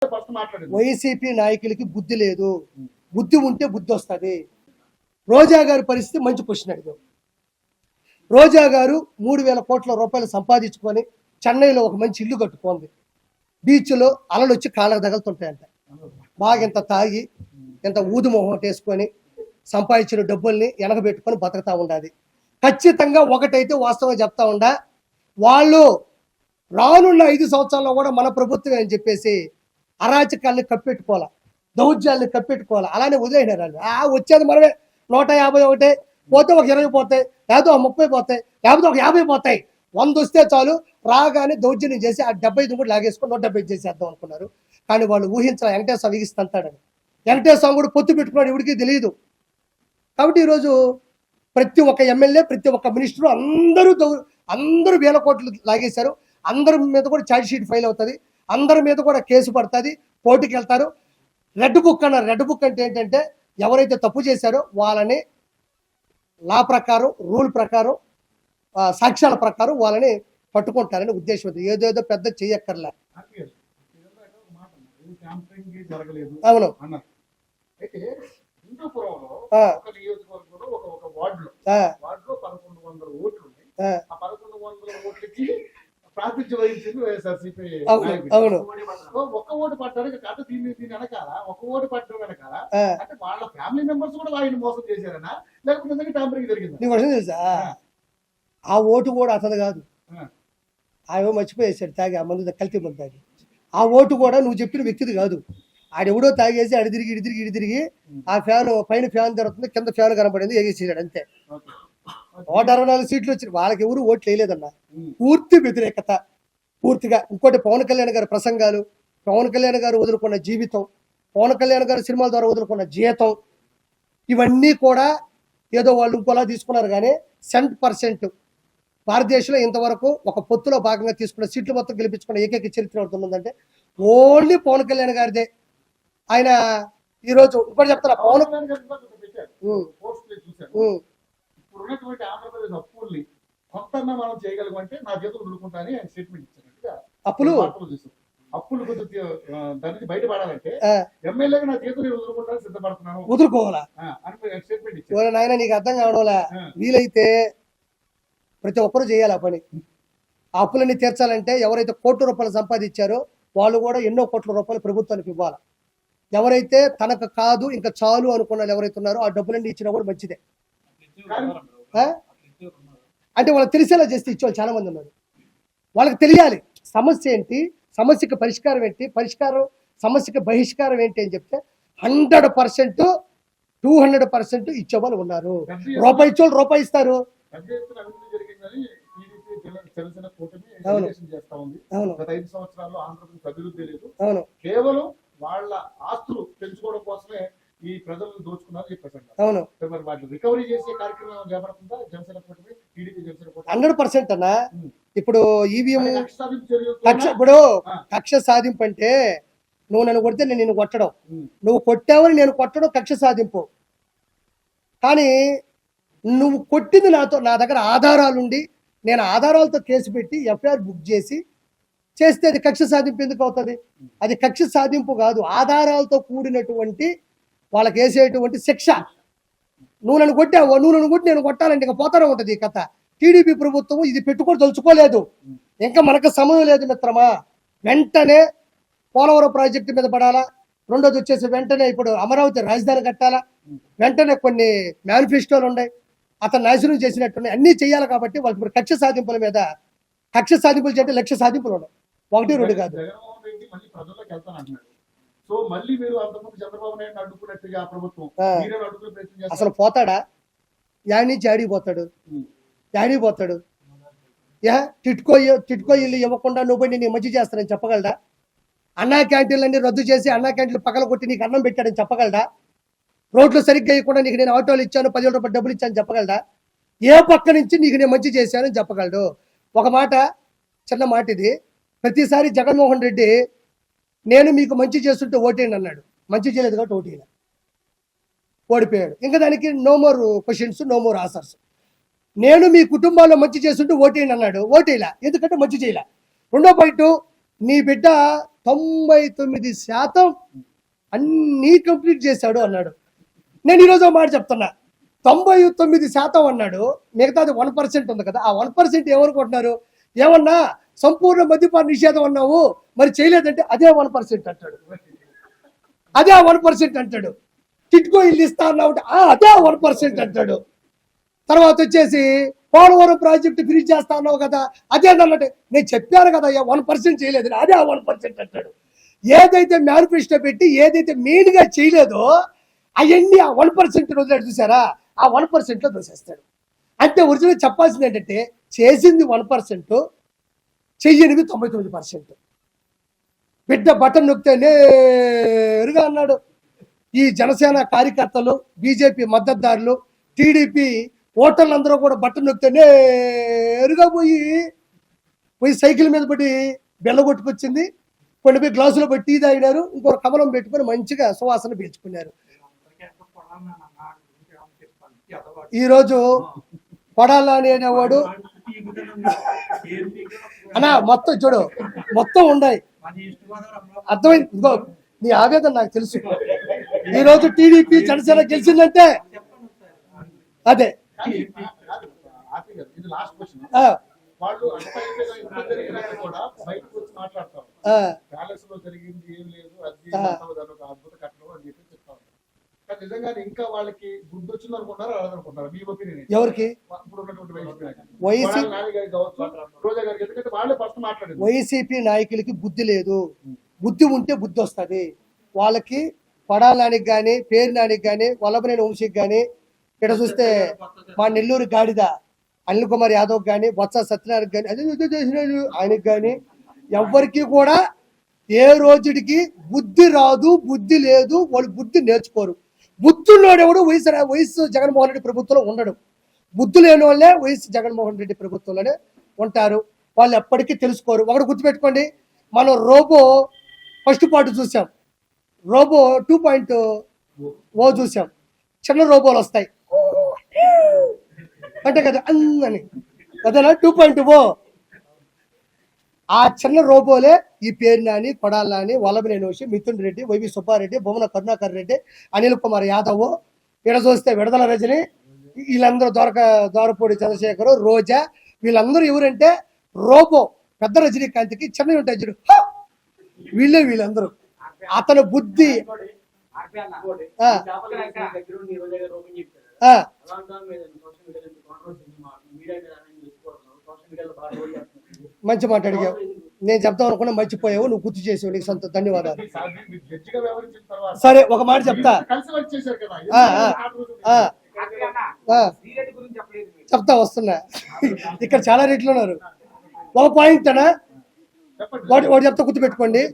YCP నాయకులకి బుద్ధి లేదు. బుద్ధి ఉంటే బుద్ధి వస్తుంది. రోజా గారి పరిస్థితి మంచి క్వశ్చన్ అడిగాం. రోజా గారు 3,000 కోట్ల రూపాయలు సంపాదించుకొని చెన్నైలో ఒక మంచి ఇల్లు కట్టుకోండి. బీచ్లో అలలు వచ్చి కాళ్ళకు తగులుతుంటాయంట. బాగా ఇంత తాగి ఇంత ఊదుమొహం వేసుకొని సంపాదించిన డబ్బుల్ని వెనకబెట్టుకొని బతుకుతా ఉండాలి. ఖచ్చితంగా ఒకటైతే వాస్తవం చెప్తా ఉండా, వాళ్ళు రానున్న 5 సంవత్సరాల్లో కూడా మన ప్రభుత్వం అని చెప్పేసి అరాచకాల్ని కప్పెట్టుకోవాలి, దౌర్జాల్ని కప్పెట్టుకోవాలి. అలానే వదిలేసినారు వాళ్ళు. వచ్చేది మనమే 151 పోతే ఒక 20 పోతాయి, లేకపోతే ఒక 30 పోతాయి, లేకపోతే ఒక 50 పోతాయి. 100 వస్తే చాలు రాగానే దౌర్జన్యం చేసి ఆ 75 కూడా లాగేసుకొని 170 చేసేద్దాం అనుకున్నారు. కానీ వాళ్ళు ఊహించాలి వెంకటేశ్వర విగిస్తుంటాడని. వెంకటేశ్వర కూడా పొత్తు పెట్టుకున్నాడు, ఎవరికి తెలియదు. కాబట్టి ఈరోజు ప్రతి ఒక్క ఎమ్మెల్యే, ప్రతి ఒక్క మినిస్టరు అందరూ 1,000 కోట్లు లాగేశారు. అందరి మీద కూడా ఛార్జ్ షీట్ ఫైల్ అవుతుంది, అందరి మీద కూడా కేసు పడుతుంది, కోర్టుకి వెళ్తారు. రెడ్ బుక్ అన్నారు. రెడ్ బుక్ అంటే ఏంటంటే ఎవరైతే తప్పు చేశారో వాళ్ళని లా ప్రకారం, రూల్ ప్రకారం, సాక్ష్యాల ప్రకారం వాళ్ళని పట్టుకుంటారని ఉద్దేశం. ఏదేదో పెద్ద చెయ్యక్కర్లే. అవును. ప్రాతినిధ్యం వహించింది వైఎస్ఆర్సీపీ. అవును. ఒక్క ఓటు పట్టడానికి అంటే దీన్ని వెనకాల ఒక ఓటు పట్టడం వెనకాల అంటే వాళ్ళ ఫ్యామిలీ మెంబర్స్ కూడా ఆయన మోసం చేశారనా, లేకపోతే నిజంగా ట్యాంపరింగ్ జరిగింది? నీకు వర్షం తెలుసా? ఆ ఓటు కూడా అతను కాదు, ఆయన మర్చిపోయేసాడు తాగి, ఆ మందు కల్తీ మందు తాగి. ఆ ఓటు కూడా నువ్వు చెప్పిన వ్యక్తిది కాదు. ఆడెవడో తాగేసి ఇడి తిరిగి ఆ ఫ్యాన్ పైన ఫ్యాన్ జరుగుతుంది, కింద ఫ్యాన్ కనపడింది, ఎగేసేసాడు అంతే. 164 సీట్లు వచ్చి వాళ్ళకి ఎవరు ఓట్లు వేయలేదన్న. పూర్తి వ్యతిరేకత, పూర్తిగా. ఇంకోటి పవన్ కళ్యాణ్ గారి ప్రసంగాలు, పవన్ కళ్యాణ్ గారు వదులుకున్న జీవితం, పవన్ కళ్యాణ్ గారు సినిమాల ద్వారా వదులుకున్న జీతం, ఇవన్నీ కూడా ఏదో వాళ్ళు ఇంకోలా తీసుకున్నారు. కానీ 100% భారతదేశంలో ఇంతవరకు ఒక పొత్తులో భాగంగా తీసుకున్న సీట్లు మొత్తం గెలిపించుకున్న ఏకైక చరిత్ర ఉంటుందంటే ఓన్లీ పవన్ కళ్యాణ్ గారిదే. ఆయన ఈరోజు ఇంకోటి చెప్తారా, పవన్ ఉన్నటువంటి ఆంధ్రప్రదేశ్ అప్పుల్ని కొంత మనం చేయగలమంటే నా చేతులు వదులుకుంటానని ఆయన స్టేట్మెంట్ ఇచ్చారు. అప్పులు కొంచెం దానికి బయటపడాలంటే ఎమ్మెల్యేగా నా చేతులు వదులుకుంటాను, సిద్ధపడుతున్నాను, వదులుకోవాలా అని స్టేట్మెంట్ ఇచ్చారు. నాయన నీకు అర్థం కావడంలా. వీలైతే ప్రతి ఒక్కరూ చేయాలి ఆ పని. ఆ అప్పులన్నీ తీర్చాలంటే ఎవరైతే కోట్ల రూపాయలు సంపాదించారో వాళ్ళు కూడా ఎన్నో కోట్ల రూపాయలు ప్రభుత్వానికి ఇవ్వాలి. ఎవరైతే తనకు కాదు ఇంకా చాలు అనుకున్న ఎవరైతే ఉన్నారో ఆ డబ్బులన్నీ ఇచ్చినా కూడా మంచిదే. అంటే వాళ్ళకి తెలిసేలా చేస్తే ఇచ్చేవాళ్ళు చాలా మంది ఉన్నారు. వాళ్ళకి తెలియాలి సమస్య ఏంటి, సమస్యకి పరిష్కారం ఏంటి, సమస్యకి బహిష్కారం ఏంటి అని చెప్తే 100% 200% ఇచ్చేవాళ్ళు ఉన్నారు. రూపాయి ఇచ్చేవాళ్ళు రూపాయి ఇస్తారు. కేవలం వాళ్ళ ఆస్తులు పెంచుకోవడం కోసమే ఈ ప్రజలను దోచుకున్నారు చెప్పేసి. అవును. మరి వాటిని రికవరీ చేసే కార్యక్రమం చేపడుతుందా జనసేన కూటమి, టీడీపీ జనసేన కూటమి? 100% అన్నా. ఇప్పుడు ఈవీఎం ఇప్పుడు కక్ష సాధింపు అంటే నువ్వు నన్ను కొడితే నేను నిన్ను కొట్టడం, నువ్వు కొట్టావని నేను కొట్టడం కక్ష సాధింపు. కానీ నువ్వు కొట్టింది నా దగ్గర ఆధారాలుండి నేను ఆధారాలతో కేసు పెట్టి ఎఫ్ఐఆర్ బుక్ చేస్తే అది కక్ష సాధింపు ఎందుకు అవుతుంది? అది కక్ష సాధింపు కాదు, ఆధారాలతో కూడినటువంటి వాళ్ళకి వేసేటువంటి శిక్ష. నువ్వు నన్ను కొట్టావు, నువ్వు నన్ను కొట్టి నేను కొట్టాలంటే ఇంకా పోతానే ఉంటుంది ఈ కథ. టీడీపీ ప్రభుత్వం ఇది పెట్టుకొని తలుచుకోలేదు. ఇంకా మనకు సమయం లేదు మిత్రమా. వెంటనే పోలవరం ప్రాజెక్టు మీద పడాలా, రెండోది వచ్చేసి వెంటనే ఇప్పుడు అమరావతి రాజధాని కట్టాలా, వెంటనే కొన్ని మేనిఫెస్టోలు ఉన్నాయి, అతను నాశనం చేసినట్టున్నాయి, అన్నీ చేయాలి. కాబట్టి వాళ్ళకి ఇప్పుడు కక్ష సాధింపుల మీద కక్ష సాధింపులు చేస్తే లక్ష సాధింపులు ఉన్నాయి, 1 2 కాదు. అసలు పోతాడా? యాడి నుంచి ఆడిపోతాడు? టిట్కో ఇల్లు ఇవ్వకుండా నువ్వు పోయి నేను మంచి చేస్తానని చెప్పగలడా? అన్నా క్యాంటీన్లన్నీ రద్దు చేసి అన్నా క్యాంటీన్లు పక్కన కొట్టి నీకు అన్నం పెట్టాడని చెప్పగలడా? రోడ్లు సరిగ్గా ఇవ్వకుండా నీకు నేను ఆటోలు ఇచ్చాను, 10,000 రూపాయలు డబ్బులు ఇచ్చాను చెప్పగలడా? ఏ పక్క నుంచి నీకు నేను మంచి చేశానని చెప్పగలడు? ఒక మాట, చిన్న మాట ఇది. ప్రతిసారి జగన్మోహన్ రెడ్డి నేను మీకు మంచి చేస్తుంటే ఓటేయండి అన్నాడు. మంచి చేయలేదు కాబట్టి ఓటేయాలి, ఓడిపోయాడు. ఇంకా దానికి no more questions, no more answers. నేను మీ కుటుంబాల్లో మంచి చేస్తుంటే ఓటేయండి అన్నాడు, ఓటేయాల. ఎందుకంటే మంచి చేయలే. రెండో పాయింట్, నీ బిడ్డ 99% అన్నీ కంప్లీట్ చేశాడు అన్నాడు. నేను ఈరోజు ఒక మాట చెప్తున్నా, 99% అన్నాడు, మిగతాది 1% ఉంది కదా, ఆ 1% ఏమనుకుంటున్నారు? ఏమన్నా సంపూర్ణ మద్యపాన నిషేధం అన్నావు, మరి చేయలేదంటే అదే 1% అంటాడు, అదే 1% అంటాడు. టిట్కో ఇల్లు ఇస్తా అన్నావు, అదే 1% అంటాడు. తర్వాత వచ్చేసి పోలవరం ప్రాజెక్టు ఫినిష్ చేస్తా అన్నావు కదా, అదే అన్నట్టు నేను చెప్పాను కదా 1% చేయలేదు, అదే 1% అంటాడు. ఏదైతే మేనిఫెస్టో పెట్టి ఏదైతే మెయిన్ గా చేయలేదో అవన్నీ ఆ 1% వదిలేడు చూసారా, ఆ 1% లో దోసేస్తాడు. అంటే ఒరిజినల్ చెప్పాల్సింది ఏంటంటే చేసింది 1%, చెయ్యనివి 99%. బిడ్డ బటన్ నొక్కితే నేరుగా అన్నాడు. ఈ జనసేన కార్యకర్తలు, బీజేపీ మద్దతుదారులు, టీడీపీ ఓటర్లందరూ కూడా బటన్ నొక్కితే నేరుగా పోయి సైకిల్ మీద పడి బెల్ల కొట్టుకొచ్చింది, కొన్ని గ్లాసులో పెట్టి టీ తాగినారు, ఇంకో కమలం పెట్టుకొని మంచిగా సువాసన పీల్చుకున్నారు. ఈరోజు కొడాలని అనేవాడు అన్నా మొత్తం చూడు, మొత్తం ఉన్నాయి, అర్థమైంది. ఇదిగో నీ ఆవేదన నాకు తెలుసు. ఈరోజు టీడీపీ జనసేన గెలిచిందంటే అదే. ఇది లాస్ట్ క్వశ్చన్. వాళ్ళు కూడా బయటకు వచ్చి మాట్లాడతారు, ప్యాలెస్ లో జరిగింది ఏం లేదు, అది అద్భుత కట్టడం అని చెప్పి చెప్తా ఉంటారు. కానీ నిజంగా ఇంకా వాళ్ళకి బుద్ధి వచ్చింది అనుకుంటారు, అనుకుంటారు. మీ ఒపీనియన్ ఎవరికి? ఇప్పుడు ఉన్నటువంటి రోజా గారికి, ఎందుకంటే వాళ్ళే ఫస్ట్ మాట్లాడారు. వైసీపీ నాయకులకి బుద్ధి లేదు, బుద్ధి ఉంటే బుద్ధి వస్తుంది వాళ్ళకి. పడాలానికి కానీ, పేరు నానికి కానీ, వల్లభనేని వంశీకి కానీ, ఇక్కడ చూస్తే మా నెల్లూరు గాడిద అనిల్ కుమార్ యాదవ్ కానీ, బొత్స సత్యనారాయణ కానీ, అదే చేసినాడు ఆయనకి కానీ, ఎవ్వరికి కూడా ఏ రోజుడికి బుద్ధి రాదు, బుద్ధి లేదు, వాళ్ళు బుద్ధి నేర్చుకోరు. బుద్ధుల్లోడెవడు వైఎస్ జగన్మోహన్ రెడ్డి ప్రభుత్వంలో ఉండడు, బుద్ధి లేని వాళ్ళే వైఎస్ జగన్మోహన్ రెడ్డి ప్రభుత్వంలోనే ఉంటారు. వాళ్ళు ఎప్పటికీ తెలుసుకోరు. ఒకటి గుర్తుపెట్టుకోండి, మనం రోబో ఫస్ట్ పార్ట్ చూసాం, రోబో 2.0 చూసాం. చిన్న రోబోలు వస్తాయి అంటే కదా అని, అదేనా 2.0. ఆ చిన్న రోబోలే ఈ పేరు నాని, కొడాలని, వల్లభనేని వంశీ, మిథున్ రెడ్డి, వైవి సుబ్బారెడ్డి, బొమ్మన కరుణాకర్ రెడ్డి, అనిల్ కుమార్ యాదవ్, ఇక్కడ చూస్తే విడుదల రజని, వీళ్ళందరూ దొరపూడి చంద్రశేఖర్, రోజా, వీళ్ళందరూ ఎవరంటే రోబో. పెద్ద రజనీకాంత్కి చిన్నవి ఉంటాయి చూడు, వీళ్ళందరూ. అతని బుద్ధి మంచి మాట అడిగావు, నేను చెప్తాం అనుకున్నా మర్చిపోయావు, నువ్వు గుర్తు చేసావు, నీకు సంత ధన్యవాదాలు. సరే ఒక మాట చెప్తా, చెప్తా వస్తున్నా. ఇక్కడ చాలా రేట్లు ఉన్నారు. ఒక పాయింట్ అనా వాడు చెప్తా, గుర్తుపెట్టుకోండి.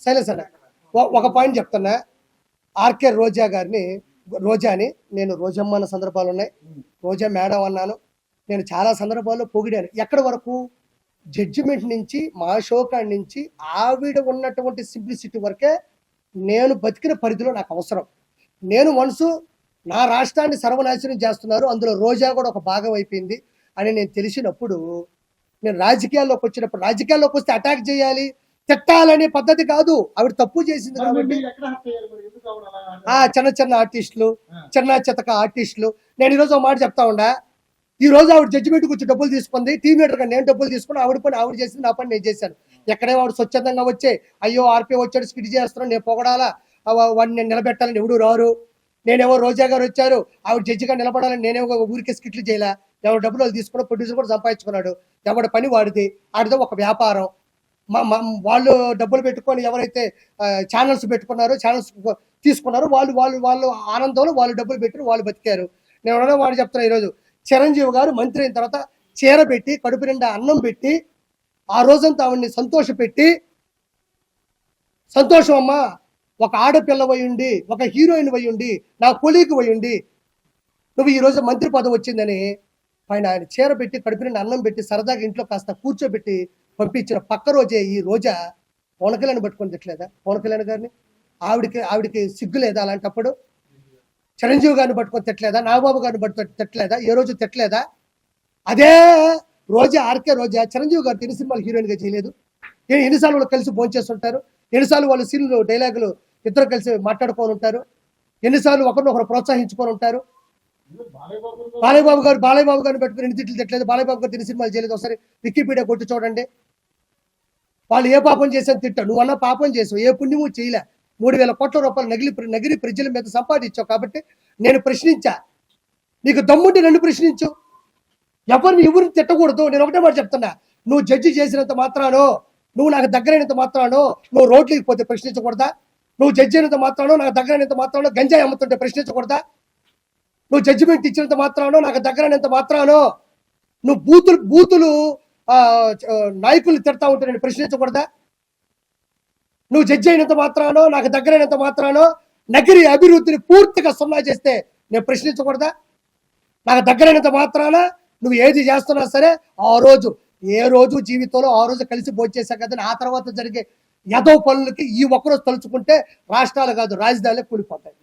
సైలెన్స్ అన్న, ఒక పాయింట్ చెప్తున్నా. ఆర్కే రోజాని నేను రోజమ్మ అన్న సందర్భాలు ఉన్నాయి, రోజా మేడం అన్నాను, నేను చాలా సందర్భాల్లో పొగిడాను. ఎక్కడి వరకు? జడ్జిమెంట్ నుంచి, మా షోకాడి నుంచి, ఆవిడ ఉన్నటువంటి సింప్లిసిటీ వరకే నేను బతికిన పరిధిలో నాకు అవసరం. నేను మనసు నా రాష్ట్రాన్ని సర్వనాశనం చేస్తున్నారు, అందులో రోజా కూడా ఒక భాగం అయిపోయింది అని నేను తెలిసినప్పుడు, నేను రాజకీయాల్లోకి వచ్చినప్పుడు, రాజకీయాల్లోకి వస్తే అటాక్ చేయాలి, తిట్టాలనే పద్ధతి కాదు. ఆవిడ తప్పు చేసింది కాబట్టి చిన్న ఆర్టిస్టులు, చిన్న చితక ఆర్టిస్టులు. నేను ఈరోజు ఒక మాట చెప్తా ఉండా, ఈ రోజు ఆవిడ జడ్జిమెంట్ కూర్చొని డబ్బులు తీసుకుంది, టీమ్ లీడర్ గా నేను డబ్బులు తీసుకుని, ఆవిడ పని ఆవిడ చేసింది, నా పని నేను చేశాను. ఎక్కడే వాడు స్వచ్ఛందంగా వచ్చే అయ్యో ఆర్పీ వచ్చాడు స్కిట్ చేస్తున్నాను, నేను పొగడాలా, వాడిని నేను నిలబెట్టాలని ఎవడు రారు. నేనేమో రోజా గారు వచ్చారు, ఆవిడ జడ్జిగా నిలబడాలని నేనేమో ఊరికే స్కిట్లు చేయలే. ఎవరు డబ్బులు వాళ్ళు తీసుకున్నాడు, ప్రొడ్యూసర్ కూడా సంపాదించుకున్నాడు, ఎవరి పని వాడిది, ఆడితో ఒక వ్యాపారం. వాళ్ళు డబ్బులు పెట్టుకొని ఎవరైతే ఛానల్స్ పెట్టుకున్నారో, ఛానల్స్ తీసుకున్నారో, వాళ్ళు ఆనందంలో వాళ్ళు డబ్బులు పెట్టి వాళ్ళు బతికారు. నేను వాడు చెప్తున్నా, ఈరోజు చిరంజీవి గారు మంత్రి అయిన తర్వాత చీర పెట్టి, కడుపు నిండా అన్నం పెట్టి, ఆ రోజంతా ఆవిడ్ని సంతోషపెట్టి, సంతోషం అమ్మా, ఒక ఆడపిల్ల పోయిండి, ఒక హీరోయిన్ పోయిండి, నా కొలీగ్ పోయిండి, నువ్వు ఈరోజు మంత్రి పదవి వచ్చిందని ఆయన చీర పెట్టి, కడుపు నిండా అన్నం పెట్టి, సరదాగా ఇంట్లో కాస్త కూర్చోబెట్టి పంపించిన పక్క రోజే ఈ రోజా పవన్ కళ్యాణ్ పట్టుకొని తిట్టలేదా? పవన్ కళ్యాణ్ గారిని ఆవిడికి సిగ్గు లేదా? అలాంటప్పుడు చిరంజీవి గారిని పట్టుకొని తిట్టలేదా? నాగబాబు గారిని పట్టుకొని తిట్టలేదా? ఏ రోజు తిట్టలేదా? అదే రోజా, ఆర్కే రోజా చిరంజీవి గారు తిని సినిమాలు హీరోయిన్ గా చేయలేదు, ఎన్నిసార్లు వాళ్ళు కలిసి భోంచేస్తుంటారు, ఎన్నిసార్లు వాళ్ళు సీన్లు డైలాగులు ఇద్దరు కలిసి మాట్లాడుకొని ఉంటారు, ఎన్నిసార్లు ఒకరినొకరు ప్రోత్సహించుకొని ఉంటారు. బాలయ్య బాబు గారిని పెట్టుకుని ఎన్ని తిట్లు తిట్టలేదు, బాలయ్య బాబు గారు తిని సినిమాలు చేయలేదు. ఒకసారి వికీపీడియా కొట్టి చూడండి. వాళ్ళు ఏ పాపం చేశాను తిట్టావు, నువ్వు అన్న పాపం చేసావు, ఏ పుణ్యము చేయలే. 3,000 కోట్ల రూపాయలు నగిరి ప్రజల మీద సంపాదించావు. కాబట్టి నేను ప్రశ్నించా, నీకు దమ్ముంటే నన్ను ప్రశ్నించు, ఎవరిని తిట్టకూడదు. నేను ఒకటే మాట చెప్తున్నా, నువ్వు జడ్జి చేసినంత మాత్రానో, నువ్వు నాకు దగ్గరైనంత మాత్రానో నువ్వు రోడ్లకి పోతే ప్రశ్నించకూడదా? నువ్వు జడ్జి అయినంత మాత్రానో, నాకు దగ్గరైనంత మాత్రానో గంజాయి అమ్ముతుంటే ప్రశ్నించకూడదా? నువ్వు జడ్జిమెంట్ ఇచ్చినంత మాత్రానో, నాకు దగ్గరైనంత మాత్రానో నువ్వు బూతులు నాయకులు తిడతా ఉంటే నేను ప్రశ్నించకూడదా? నువ్వు జడ్జి అయినంత మాత్రానో, నాకు దగ్గరైనంత మాత్రానో నగిరి అభివృద్ధిని పూర్తిగా సున్నా చేస్తే నేను ప్రశ్నించకూడదా? నాకు దగ్గరైనంత మాత్రాన నువ్వు ఏది చేస్తున్నా సరే ఏ రోజు జీవితంలో ఆ రోజు కలిసి భోంచేసా కదా, ఆ తర్వాత జరిగే యదో పనులకి ఈ ఒక్కరోజు తలుచుకుంటే రాష్ట్రాలు కాదు రాజధానులే కూలిపోతాయి.